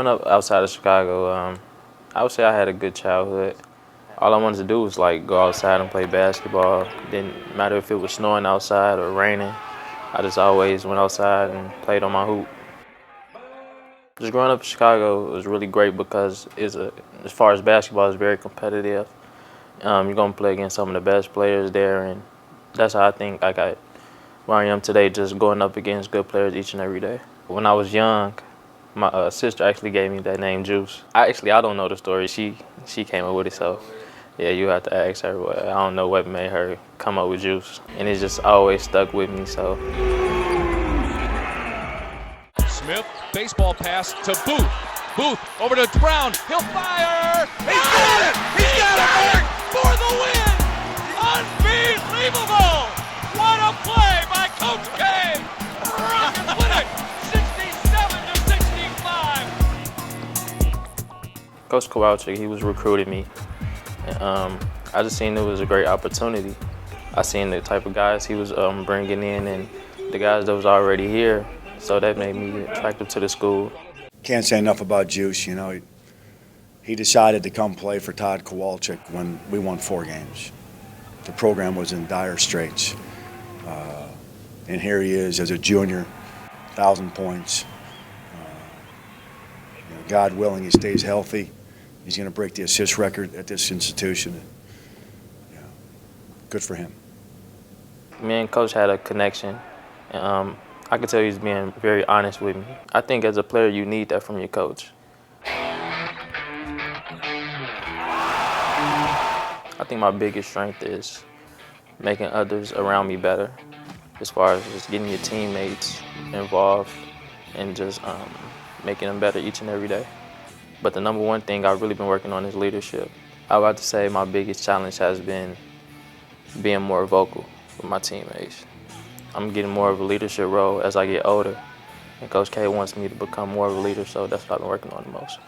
Growing up outside of Chicago, I would say I had a good childhood. All I wanted to do was like go outside and play basketball. Didn't matter if it was snowing outside or raining. I just always went outside and played on my hoop. Just growing up in Chicago was really great because as far as basketball, it's very competitive. You're gonna play against some of the best players there, and that's how I think I got where I am today, just going up against good players each and every day. When I was young, my sister actually gave me that name Juice. I don't know the story. She came up with it, so yeah, you have to ask her. I don't know what made her come up with Juice, and it just always stuck with me. So. Smith, baseball pass to Booth. Booth over to Brown. He'll fire. He's got it. He's got it for the win. Unbelievable. What a play by Coach K. Rocket with it. 67-65. Coach Kowalczyk, he was recruiting me. I just seen it was a great opportunity. I seen the type of guys he was bringing in and the guys that was already here. So that made me attractive to the school. Can't say enough about Juice. You know, he decided to come play for Todd Kowalczyk when we won 4 games. The program was in dire straits. And here he is as a junior, 1,000 points. God willing, he stays healthy. He's going to break the assist record at this institution. Good for him. Me and Coach had a connection. I could tell he's being very honest with me. I think as a player, you need that from your coach. I think my biggest strength is making others around me better, as far as just getting your teammates involved and just making them better each and every day. But the number one thing I've really been working on is leadership. I would have to say my biggest challenge has been being more vocal with my teammates. I'm getting more of a leadership role as I get older, and Coach K wants me to become more of a leader, so that's what I've been working on the most.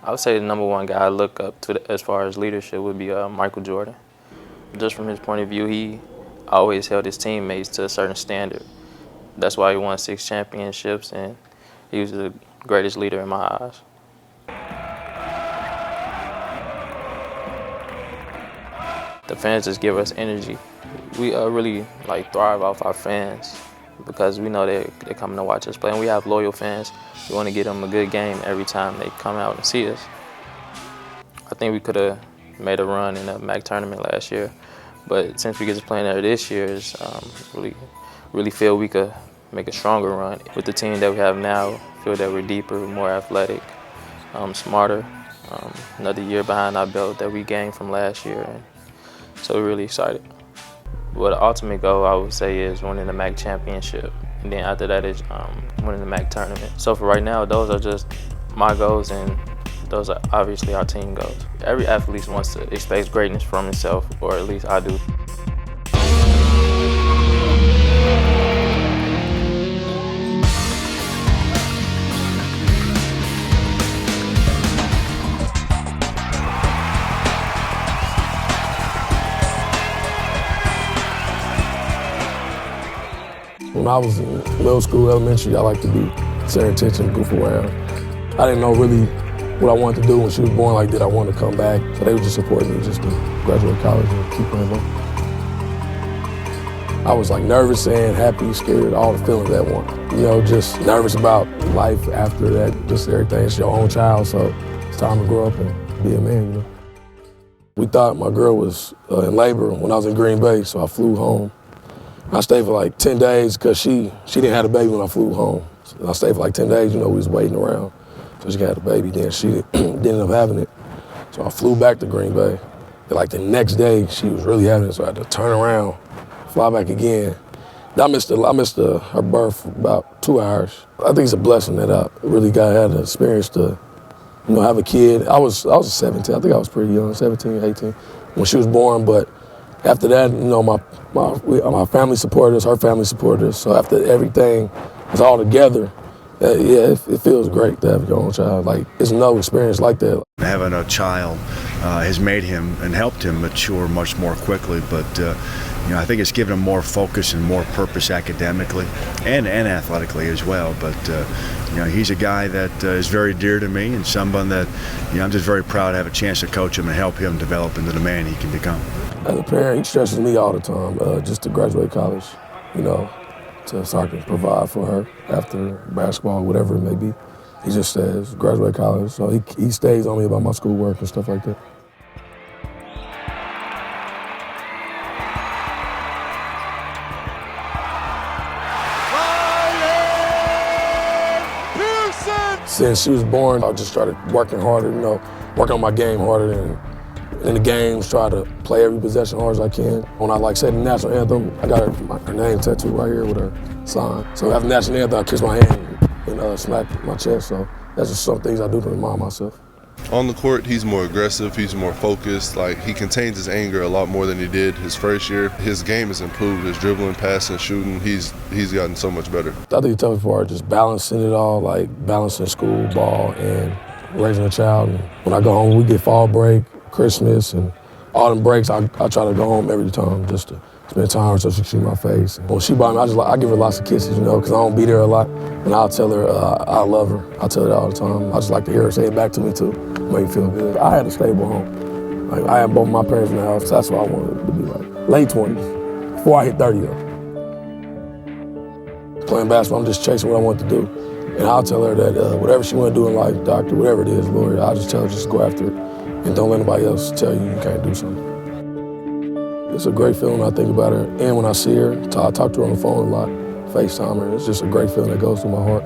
I would say the number one guy I look up to as far as leadership would be Michael Jordan. Just from his point of view, he always held his teammates to a certain standard. That's why he won 6 championships, and he was the greatest leader in my eyes. The fans just give us energy. We really thrive off our fans because we know they're coming to watch us play, and we have loyal fans. We want to get them a good game every time they come out and see us. I think we could have made a run in the MAC tournament last year, but since we get to play there this year, it's really feel we could make a stronger run. With the team that we have now, feel that we're deeper, more athletic, smarter. Another year behind our belt that we gained from last year, and so we're really excited. Well, the ultimate goal, I would say, is winning the MAC championship. And then after that is winning the MAC tournament. So for right now, those are just my goals, and those are obviously our team goals. Every athlete wants to expect greatness from himself, or at least I do. When I was in middle school, elementary, I liked to be center attention, goof around. I didn't know really what I wanted to do when she was born. Like, did I want to come back? So they would just support me just to graduate college and keep playing ball. I was nervous and happy, scared, all the feelings at once. Just nervous about life after that, just everything. It's your own child, so it's time to grow up and be a man, We thought my girl was in labor when I was in Green Bay, so I flew home. I stayed for 10 days because she didn't have a baby when I flew home. So I stayed for 10 days, we was waiting around so she had a baby. Then she didn't end up having it. So I flew back to Green Bay. Then, the next day, she was really having it, so I had to turn around, fly back again. I missed her birth for about 2 hours. I think it's a blessing that I really had the experience to, have a kid. I was 17. I think I was pretty young, 17, 18, when she was born. But after that, my family supported us, her family supported us. So after everything was all together, it feels great to have your own child. It's no experience like that. Having a child has made him and helped him mature much more quickly. But I think it's given him more focus and more purpose academically and athletically as well. But he's a guy that is very dear to me, and someone that I'm just very proud to have a chance to coach him and help him develop into the man he can become. As a parent, he stresses me all the time just to graduate college, so I can provide for her after basketball, whatever it may be. He just says, graduate college, so he stays on me about my schoolwork and stuff like that. Since she was born, I just started working harder, working on my game harder than in the games, try to play every possession hard as I can. When I say the national anthem, I got her name tattooed right here with her sign. So after the national anthem, I kiss my hand and smack my chest. So that's just some things I do to remind myself. On the court, he's more aggressive, he's more focused. He contains his anger a lot more than he did his first year. His game has improved, his dribbling, passing, shooting, he's gotten so much better. I think the toughest part is just balancing it all, balancing school, ball, and raising a child. And when I go home, we get fall break, Christmas, and autumn breaks. I try to go home every time just to spend time so she can see my face. And when she by me, I give her lots of kisses, because I don't be there a lot. And I'll tell her I love her. I tell her that all the time. I just like to hear her say it back to me too. Make me feel good. I had a stable home. I had both my parents in the house. So that's what I wanted it to be like. Late 20s, before I hit 30 though. Playing basketball, I'm just chasing what I want to do. And I'll tell her that whatever she want to do in life, doctor, whatever it is, lawyer, I'll just tell her just go after it. And don't let anybody else tell you can't do something. It's a great feeling when I think about her. And when I see her, I talk to her on the phone a lot, FaceTime her. It's just a great feeling that goes through my heart.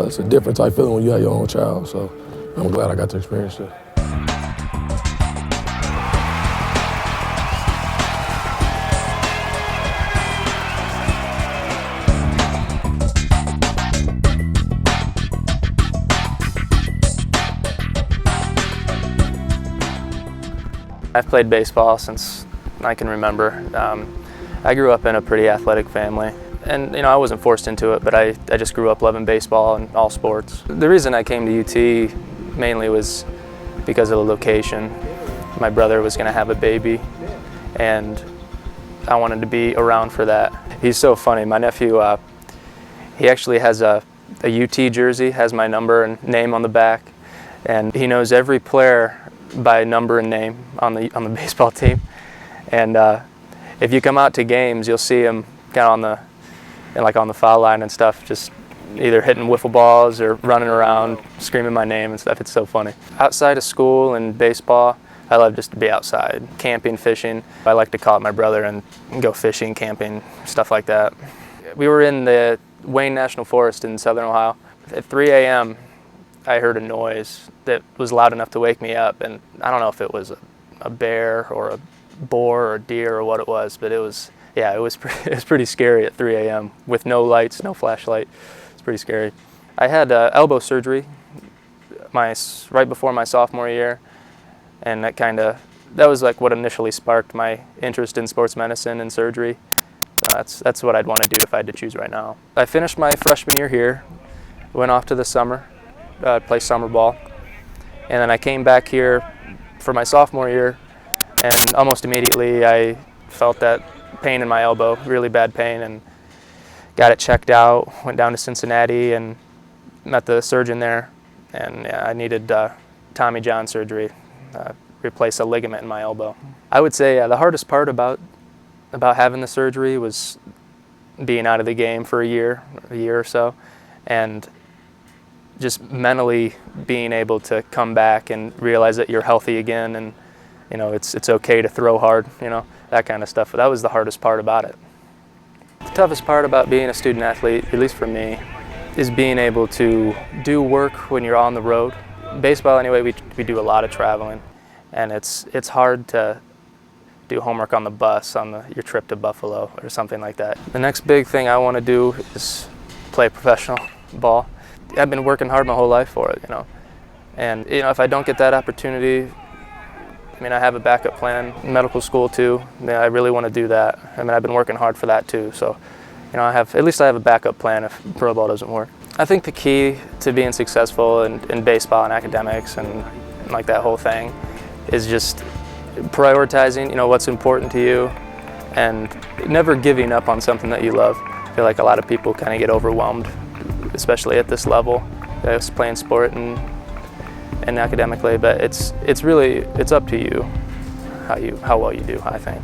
It's a different type feeling when you have your own child. So I'm glad I got to experience it. I've played baseball since I can remember. I grew up in a pretty athletic family, and I wasn't forced into it, but I just grew up loving baseball and all sports. The reason I came to UT mainly was because of the location. My brother was going to have a baby, and I wanted to be around for that. He's so funny. My nephew, he actually has a UT jersey, has my number and name on the back, and he knows every player by number and name on the baseball team. And if you come out to games, you'll see him kind of on the foul line and stuff, just either hitting wiffle balls or running around, screaming my name and stuff. It's so funny. Outside of school and baseball, I love just to be outside, camping, fishing. I like to call up my brother and go fishing, camping, stuff like that. We were in the Wayne National Forest in southern Ohio. At 3 a.m., I heard a noise that was loud enough to wake me up, and I don't know if it was a bear or a boar or a deer or what it was, but it was pretty scary at 3 a.m. with no lights, no flashlight. It's pretty scary. I had elbow surgery right before my sophomore year, and that was like what initially sparked my interest in sports medicine and surgery. So that's what I'd want to do if I had to choose right now. I finished my freshman year here, went off to the summer, play summer ball, and then I came back here for my sophomore year, and almost immediately I felt that pain in my elbow, really bad pain, and got it checked out. Went down to Cincinnati and met the surgeon there, and I needed Tommy John surgery, replace a ligament in my elbow. I would say the hardest part about having the surgery was being out of the game for a year or so, and just mentally being able to come back and realize that you're healthy again, and it's okay to throw hard, that kind of stuff. But that was the hardest part about it. The toughest part about being a student athlete, at least for me, is being able to do work when you're on the road. Baseball, anyway, we do a lot of traveling, and it's hard to do homework on the bus on your trip to Buffalo or something like that. The next big thing I want to do is play professional ball. I've been working hard my whole life for it, and if I don't get that opportunity, I have a backup plan. Medical school too. I really want to do that. I've been working hard for that too. So, at least I have a backup plan if pro ball doesn't work. I think the key to being successful in baseball and academics and like that whole thing is just prioritizing, what's important to you, and never giving up on something that you love. I feel like a lot of people kind of get overwhelmed, especially at this level, playing sport and academically. But it's up to you how well you do, I think.